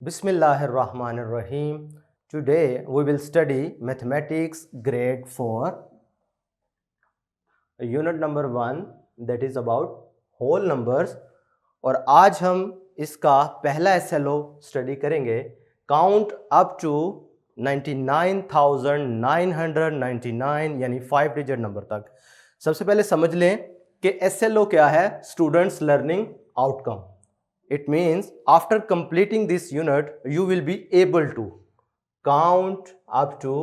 Bismillahirrahmanirrahim. Today we will study mathematics grade 4 unit number 1 that is about whole numbers और आज हम इसका पहला SLO स्टडी करेंगे काउंट अप टू 99,999 यानी 5 डिजिट नंबर तक। सबसे पहले समझ लें कि SLO क्या है, students learning outcome. It means after completing this unit, you will be able to count up to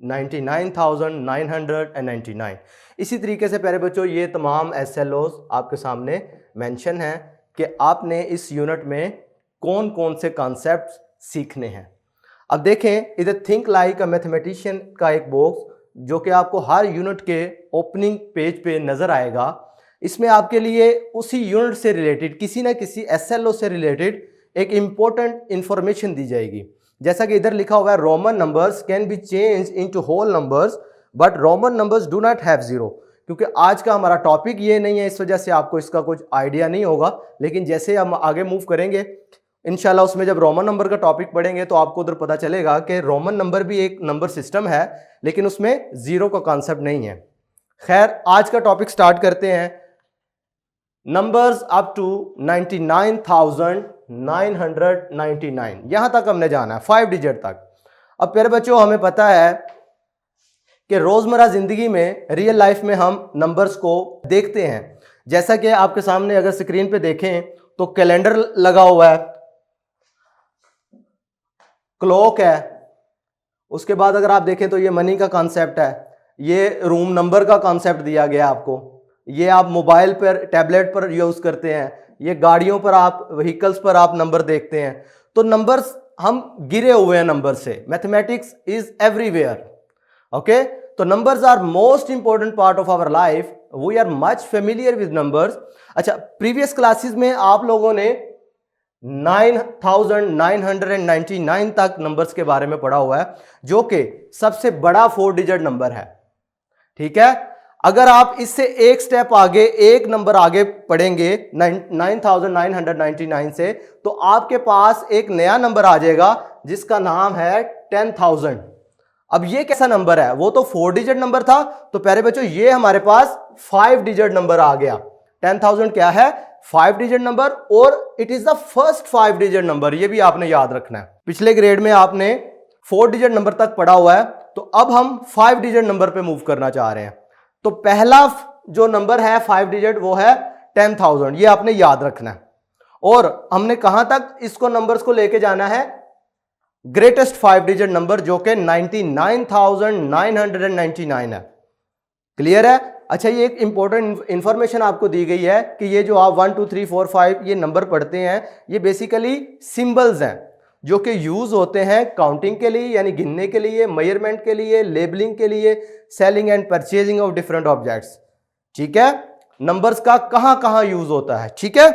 99,999। इसी तरीके से प्यारे बच्चों ये तमाम SLOs आपके सामने मेंशन हैं कि आपने इस यूनिट में कौन कौन से कॉन्सेप्ट्स सीखने हैं। अब देखें, इधर थिंक लाइक अ मैथमेटिशियन का एक बॉक्स जो कि आपको हर यूनिट के ओपनिंग पेज पे नज़र आएगा। इसमें आपके लिए उसी यूनिट से रिलेटेड किसी ना किसी SLO से रिलेटेड एक इम्पोर्टेंट इंफॉर्मेशन दी जाएगी। जैसा कि इधर लिखा हुआ है, Roman numbers can be change into whole numbers but Roman numbers do not have zero. क्योंकि आज का हमारा टॉपिक ये नहीं है, इस वजह से आपको इसका कुछ आइडिया नहीं होगा, लेकिन जैसे हम आगे मूव करेंगे इंशाल्लाह उसमें जब रोमन नंबर का टॉपिक पढ़ेंगे तो आपको उधर पता चलेगा कि रोमन नंबर भी एक नंबर सिस्टम है, लेकिन उसमें जीरो का कॉन्सेप्ट नहीं है। खैर, आज का टॉपिक स्टार्ट करते हैं। नंबर्स अप टू 99,999, यहां तक हमने जाना है, 5 डिजिट तक। अब प्यारे बच्चों, हमें पता है कि रोजमर्रा जिंदगी में रियल लाइफ में हम नंबर्स को देखते हैं। जैसा कि आपके सामने अगर स्क्रीन पे देखें तो कैलेंडर लगा हुआ है, क्लॉक है, उसके बाद अगर आप देखें तो ये मनी का कॉन्सेप्ट है, ये रूम नंबर का कॉन्सेप्ट दिया गया आपको, ये आप मोबाइल पर टैबलेट पर यूज़ करते हैं, ये गाड़ियों पर आप व्हीकल्स पर आप नंबर देखते हैं। तो नंबर्स हम गिरे हुए हैं नंबर से। Mathematics is everywhere. ओके, तो numbers are most important part of our life. We are much familiar with numbers. अच्छा, प्रीवियस क्लासेस में आप लोगों ने 9,999 तक नंबर्स के बारे में पढ़ा हुआ है, जो कि सबसे बड़ा 4 डिजिट नंबर है। ठीक है, अगर आप इससे एक स्टेप आगे, एक नंबर आगे पढ़ेंगे 9,999 से, तो आपके पास एक नया नंबर आ जाएगा जिसका नाम है 10,000। अब ये कैसा नंबर है? वो तो 4 डिजिट नंबर था, तो प्यारे बच्चों ये हमारे पास 5 डिजिट नंबर आ गया। 10,000 क्या है? 5 डिजिट नंबर, और it is the first 5 digit number. ये भी आपने याद रखना है। पिछले ग्रेड में आपने 4 डिजिट नंबर तक पढ़ा हुआ है, तो अब हम 5 डिजिट नंबर पे मूव करना चाह रहे हैं। तो पहला जो नंबर है 5 डिजिट वो है 10,000, ये आपने याद रखना है। और हमने कहां तक इसको नंबर्स को लेके जाना है? ग्रेटेस्ट 5 डिजिट नंबर जो कि 99,999 है। क्लियर है? अच्छा, ये एक इंपॉर्टेंट इंफॉर्मेशन आपको दी गई है कि ये जो आप 1 2 3 4 5 ये नंबर पढ़ते हैं, ये बेसिकली सिंबल्स हैं जो कि यूज होते हैं काउंटिंग के लिए, यानी गिनने के लिए, मेजरमेंट के लिए, लेबलिंग के लिए, selling and purchasing of different objects. ठीक है, नंबर्स का कहां कहां यूज होता है। ठीक है,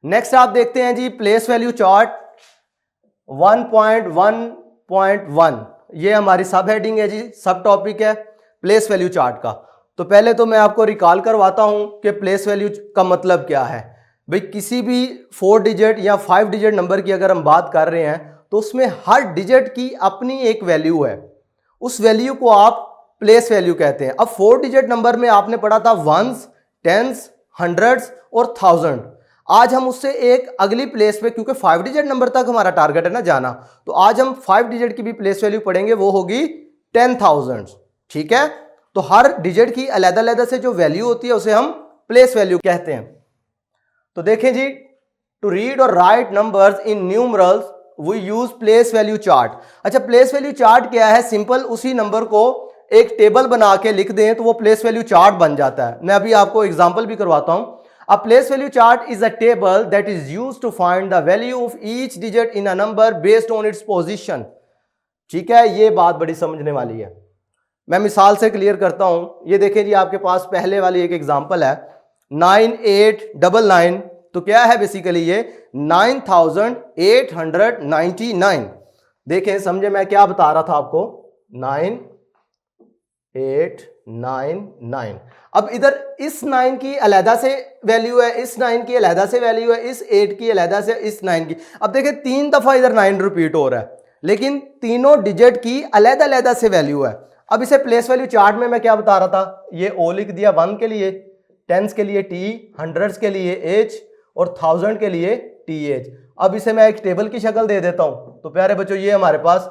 नेक्स्ट आप देखते हैं जी प्लेस वैल्यू चार्ट 1.1.1, ये हमारी सब हेडिंग है जी, सब टॉपिक है प्लेस वैल्यू चार्ट का। तो पहले तो मैं आपको रिकॉल करवाता हूं कि प्लेस वैल्यू का मतलब क्या है। भाई, किसी भी 4 डिजिट या 5 डिजिट नंबर की अगर हम बात कर रहे हैं तो उसमें हर डिजिट की अपनी एक वैल्यू है, उस वैल्यू को आप प्लेस वैल्यू कहते हैं। अब 4 डिजिट नंबर में आपने पढ़ा था वंस, टेंस, हंड्रेड्स और थाउजेंड। आज हम उससे एक अगली प्लेस पे, क्योंकि 5 डिजिट नंबर तक हमारा टारगेट है ना जाना, तो आज हम 5 डिजिट की भी प्लेस वैल्यू पढ़ेंगे, वो होगी 10,000। ठीक है, तो हर डिजिट की अलग-अलग से जो वैल्यू होती है उसे हम प्लेस वैल्यू कहते हैं। तो देखें जी, टू रीड और write numbers in numerals we use place value chart. अच्छा, प्लेस वैल्यू चार्ट क्या है? सिंपल उसी नंबर को एक टेबल बना के लिख दें तो वो प्लेस वैल्यू चार्ट बन जाता है। मैं अभी आपको एग्जांपल भी करवाता हूं। A place value chart is a table that is used to find the value of each digit in a number based on its position. ठीक है, ये बात बड़ी समझने वाली है। मैं मिसाल से क्लियर करता हूं। ये देखें जी, आपके पास पहले वाली एक एग्जांपल है 9899, तो क्या है बेसिकली ये 9,899। देखें, समझे मैं क्या बता रहा था आपको, 9 899। अब इधर इस 9 की अलहदा से वैल्यू है, इस 9 की अलहदा से वैल्यू है, इस 8 की अलहदा से, इस 9 की। अब देखिए 3 दफा इधर 9 रिपीट हो रहा है, लेकिन तीनों डिजिट की अलहदा अलहदा से वैल्यू है। अब इसे प्लेस वैल्यू चार्ट में मैं क्या बता रहा था, ये ओ लिख दिया 1 के लिए, टेंस के लिए टी, हंड्रेड्स के लिए एच और 1000 के लिए टी एच। अब इसे मैं एक टेबल की शक्ल दे देता हूं, तो प्यारे बच्चों ये हमारे पास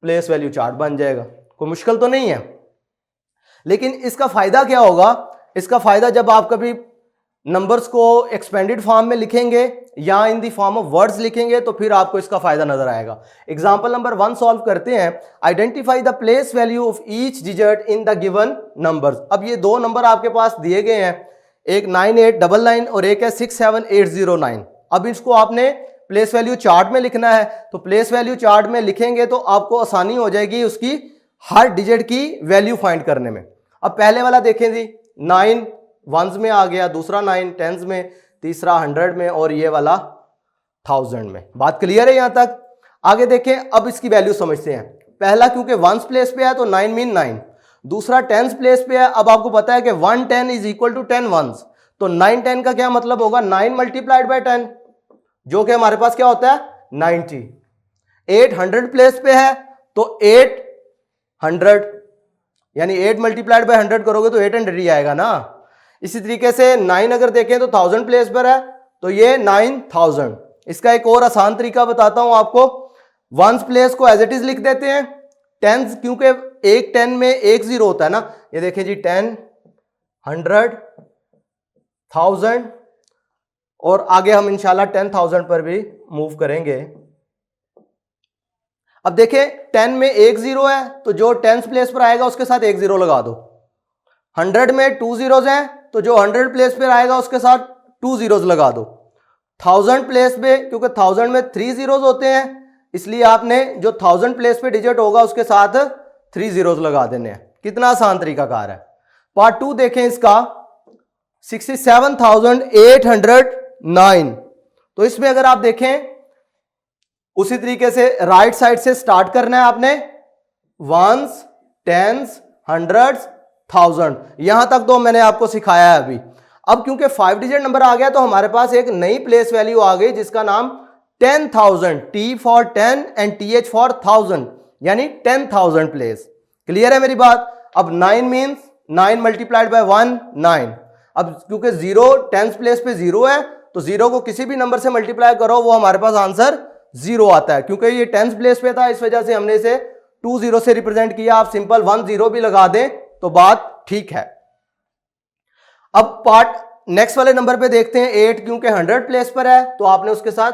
प्लेस वैल्यू चार्ट बन जाएगा। कोई मुश्किल तो नहीं है। लेकिन इसका फायदा क्या होगा, इसका फायदा जब आप कभी नंबर्स को एक्सपेंडेड फॉर्म में लिखेंगे या इन दी फॉर्म ऑफ वर्ड्स लिखेंगे तो फिर आपको इसका फायदा नजर आएगा। एग्जांपल नंबर 1 सॉल्व करते हैं। Identify the place value of each digit in the given numbers. अब ये दो नंबर आपके पास दिए गए हैं, एक 9899 और एक है 67809। अब इसको आपने प्लेस वैल्यू चार्ट में लिखना है, तो प्लेस वैल्यू चार्ट में लिखेंगे तो आपको आसानी हो जाएगी उसकी हर डिजिट की वैल्यू फाइंड करने में। अब पहले वाला देखें जी, 9 वंस में आ गया, दूसरा 9 टेंस में, तीसरा 100 में और ये वाला 1000 में। बात क्लियर है यहां तक? आगे देखें, अब इसकी वैल्यू समझते हैं। पहला क्योंकि वंस प्लेस पे है तो 9 मीन 9, दूसरा टेंस प्लेस पे है। अब आपको पता है कि 110 इज इक्वल टू 10 वंस, तो 910 का क्या मतलब होगा, 9 मल्टीप्लाइड बाय 10, जो कि हमारे पास क्या होता है 90। 800 प्लेस पे है तो 800, यानी 8 मल्टीप्लाइड बाय 100 करोगे तो 800 ही आएगा ना। इसी तरीके से 9 अगर देखें तो 1000 प्लेस पर है तो ये 9000। इसका एक और आसान तरीका बताता हूं आपको। वंस प्लेस को एज इट इज लिख देते हैं, टेंस क्योंकि एक 10 में एक 0 होता है ना। ये देखें जी 10, 100, 1000 और आगे हम इंशाल्लाह 10,000 पर भी मूव करेंगे। अब देखें 10 में एक 0 है तो जो टेंस प्लेस पर आएगा उसके साथ एक 0 लगा दो। 100 में 2 zeros हैं तो जो 100 प्लेस पर आएगा उसके साथ 2 zeros लगा दो। 1000 प्लेस पे, क्योंकि 1000 में 3 zeros होते हैं इसलिए आपने जो 1000 प्लेस पे डिजिट होगा उसके साथ 3 zeros लगा देने हैं। कितना आसान तरीकाकार है। पार्ट 2 देखें इसका, 67,809। तो इसमें अगर आप देखें उसी तरीके से राइट साइड से स्टार्ट करना है आपने, वंस, टेंस, हंड्रेड्स, 1000, यहां तक तो मैंने आपको सिखाया है अभी। अब क्योंकि 5 डिजिट नंबर आ गया तो हमारे पास एक नई प्लेस वैल्यू आ गई जिसका नाम 10,000, T for 10 and T H for 1000, यानी 10,000 प्लेस। क्लियर है मेरी बात? अब 9 मीन्स 9 मल्टीप्लाइड बाय 1, 9। अब क्योंकि 0 टेंस प्लेस पे 0 है तो 0 को किसी भी नंबर से मल्टीप्लाई करो वो हमारे पास आंसर 0 आता है। क्योंकि ये टेंस प्लेस पे था इस वजह से हमने इसे 2 0 से रिप्रेजेंट किया। आप सिंपल 1 0 भी लगा दें तो बात ठीक है। अब पार्ट नेक्स्ट वाले नंबर पे देखते हैं। 8 क्योंकि 100 प्लेस पर है तो आपने उसके साथ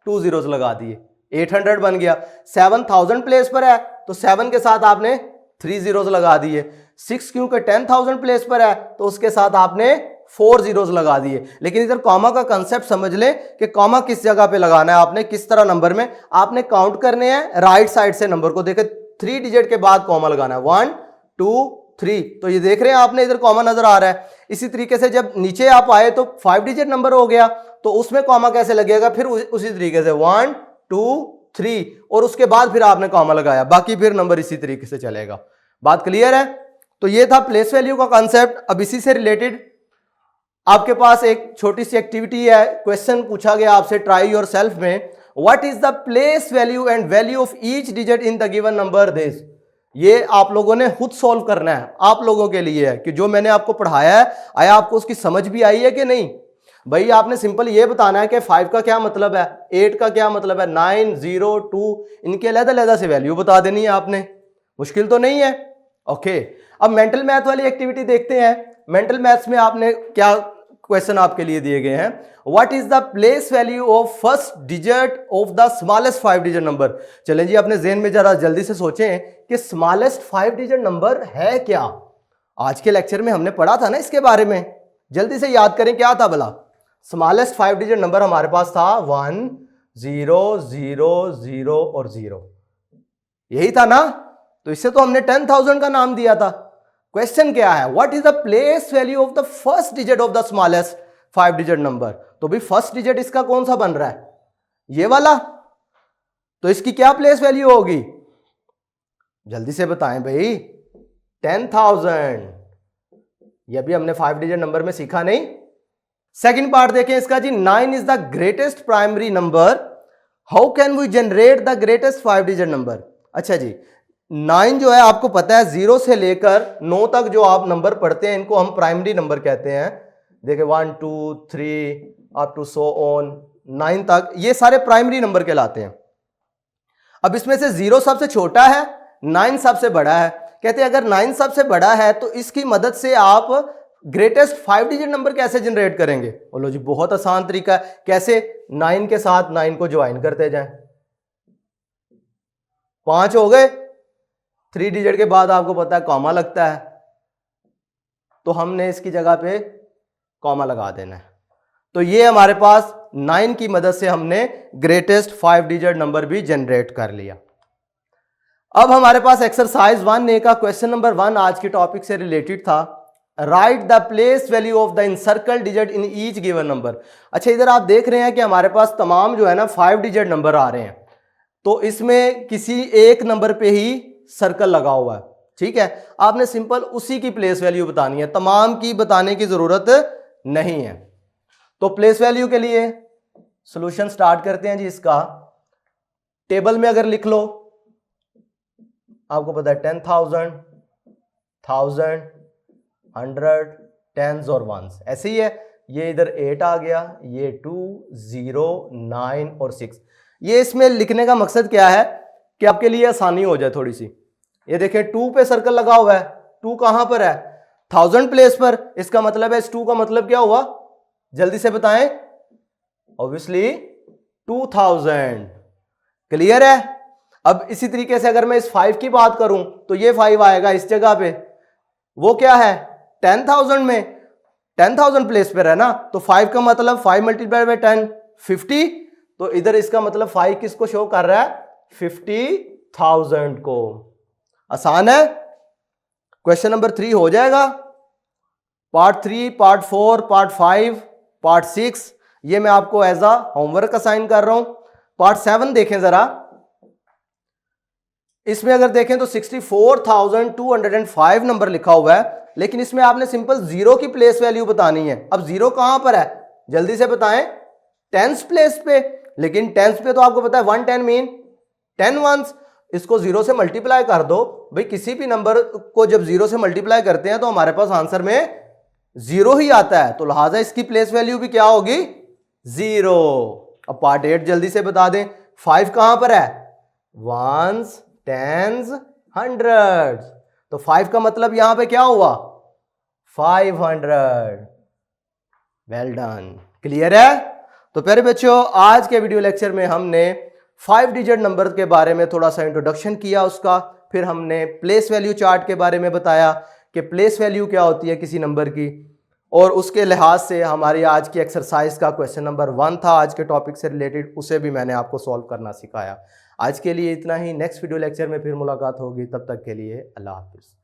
2 zeros लगा दिए, 800 बन गया। 7000 प्लेस पर है तो 7 के साथ आपने 3 zeros लगा दिए। 6 क्योंकि 10,000 प्लेस पर है तो उसके साथ आपने 4 zeros लगा दिए। लेकिन इधर कॉमा का कंसेप्ट समझ लें कि कॉमा किस जगह पे लगाना है आपने, किस तरह नंबर में आपने काउंट करने हैं। राइट साइड से नंबर को देखें, 3 डिजिट के बाद कॉमा लगाना है, 1 2 3। तो ये देख रहे हैं आपने इधर कॉमा नजर आ रहा है। इसी तरीके से जब नीचे आप आए तो 5 डिजिट नंबर हो गया तो उसमें कॉमा कैसे लगेगा, फिर उसी तरीके से 1 2 3 और उसके बाद फिर आपने कॉमा लगाया, बाकी फिर नंबर इसी तरीके से चलेगा। बात क्लियर है? तो ये था प्लेस वैल्यू का कॉन्सेप्ट। अब इसी से रिलेटेड आपके पास एक छोटी सी एक्टिविटी है। क्वेश्चन पूछा गया आपसे ट्राई योर सेल्फ में, what is the place value and value of each digit in the given number this. ये आप लोगों ने खुद सॉल्व करना है, आप लोगों के लिए है कि जो मैंने आपको पढ़ाया है आया आपको उसकी समझ भी आई है कि नहीं। भाई आपने सिंपल ये बताना है कि 5 का क्या मतलब है, 8 का क्या मतलब है, 9 0 2 इनके अलग-अलग से वैल्यू बता देनी है आपने। मुश्किल तो नहीं है। ओके, अब मेंटल मैथ वाली एक्टिविटी देखते हैं। मेंटल मैथ्स में आपने क्या क्वेश्चन आपके लिए दिए गए हैं, what is the place value of first digit of the smallest 5 digit number. चलें जी, अपने ज़हन में जरा जल्दी से सोचें कि स्मॉलेस्ट 5 डिजिट नंबर है क्या। आज के लेक्चर में हमने पढ़ा था ना इसके बारे में, जल्दी से याद करें क्या था भला। स्मॉलेस्ट 5 डिजिट नंबर हमारे पास था 1 0 0 0 और 0, यही था ना। तो इससे तो हमने 10,000 का नाम दिया था। क्वेश्चन क्या है, what is the place value of the first digit of the smallest 5 digit number. तो भाई फर्स्ट डिजिट इसका कौन सा बन रहा है, ये वाला, तो इसकी क्या प्लेस वैल्यू होगी, जल्दी से बताएं भाई। 10,000। ये भी हमने 5 डिजिट नंबर में सीखा नहीं। सेकंड पार्ट देखें इसका जी, 9 is the greatest primary number, how can we generate the greatest 5 digit number. अच्छा जी, 9 जो है आपको पता है 0 से लेकर 9 तक जो आप नंबर पढ़ते हैं इनको हम प्राइमरी नंबर कहते हैं। देखिए 1 2 3 अप टू सो ऑन 9 तक, ये सारे प्राइमरी नंबर कहलाते हैं। अब इसमें से 0 सबसे छोटा है, 9 सबसे बड़ा है। कहते हैं अगर 9 सबसे बड़ा है तो इसकी मदद से आप ग्रेटेस्ट 5 डिजिट नंबर कैसे जनरेट करेंगे। बोलो जी बहुत आसान तरीका है। कैसे? 9 के साथ 9 को ज्वाइन करते जाएं, 5 हो गए। 3 डिजिट के बाद आपको पता है कॉमा लगता है, तो हमने इसकी जगह पे कॉमा लगा देना है। तो ये हमारे पास 9 की मदद से हमने ग्रेटेस्ट 5 डिजिट नंबर भी जनरेट कर लिया। अब हमारे पास एक्सरसाइज 1A का क्वेश्चन नंबर 1 आज के टॉपिक से रिलेटेड था। Right the place value of the encircle digit in each given number. अच्छा इधर आप देख रहे हैं कि हमारे पास तमाम जो है ना 5 डिजिट नंबर आ रहे हैं, तो इसमें किसी एक नंबर पे ही सर्कल लगा हुआ है। ठीक है, आपने सिंपल उसी की प्लेस वैल्यू बतानी है, तमाम की बताने की जरूरत नहीं है। तो प्लेस वैल्यू के लिए सॉल्यूशन स्टार्ट करते हैं जी। इसका टेबल में अगर लिख लो, आपको पता है 10,000, 1000, 100, टेंस और वंस, ऐसे ही है। ये इधर 8 आ गया, ये 2, 0, 9 और 6। ये इसमें लिखने का मकसद क्या है कि आपके लिए आसानी हो जाए थोड़ी सी। ये देखें 2 पे सर्कल लगा हुआ है, 2 कहां पर है? 1000 प्लेस पर। इसका मतलब है इस 2 का मतलब क्या हुआ, जल्दी से बताएं। ऑब्वियसली 2000। क्लियर है? अब इसी तरीके से अगर मैं इस 5 की बात करूं तो ये 5 आएगा इस जगह पे, वो क्या है 10,000 में, 10,000 प्लेस पर है ना, तो 5 का मतलब 5 मल्टीप्लाई बाय 10 50। तो इधर इसका मतलब 5 किसको शो कर रहा है? 50,000 को। आसान है। क्वेश्चन नंबर 3 हो जाएगा। पार्ट 3, पार्ट 4, पार्ट 5, पार्ट 6 ये मैं आपको एज अ होमवर्क असाइन कर रहा हूं। पार्ट 7 देखें जरा। इसमें अगर देखें तो 64,205 नंबर लिखा हुआ है, लेकिन इसमें आपने सिंपल 0 की प्लेस वैल्यू बतानी है। अब 0 कहां पर है, जल्दी से बताएं। टेंस प्लेस पे, लेकिन टेंस पे तो आपको पता है 110 मीन 10 वंस। इसको 0 से मल्टीप्लाई कर दो भाई। किसी भी नंबर को जब 0 से मल्टीप्लाई करते हैं तो हमारे पास आंसर में 0 ही आता है, तो लिहाजा इसकी प्लेस वैल्यू भी क्या होगी? 0। अब पार्ट 8 जल्दी से बता दें। 5 कहां पर है? Ones, tens, hundreds. तो 5 का मतलब यहां पे क्या हुआ? 500। Well done. क्लियर है? तो प्यारे बच्चों, आज के वीडियो लेक्चर में हमने 5 डिजिट नंबर के बारे में थोड़ा सा इंट्रोडक्शन किया उसका, फिर हमने प्लेस वैल्यू चार्ट के बारे में बताया कि प्लेस वैल्यू क्या होती है किसी नंबर की, और उसके लिहाज से हमारी आज की एक्सरसाइज का क्वेश्चन नंबर 1 था आज के टॉपिक से रिलेटेड, उसे भी मैंने आपको सॉल्व करना सिखाया। आज के लिए इतना ही। नेक्स्ट वीडियो लेक्चर में फिर मुलाकात होगी, तब तक के लिए अल्लाह हाफिज़।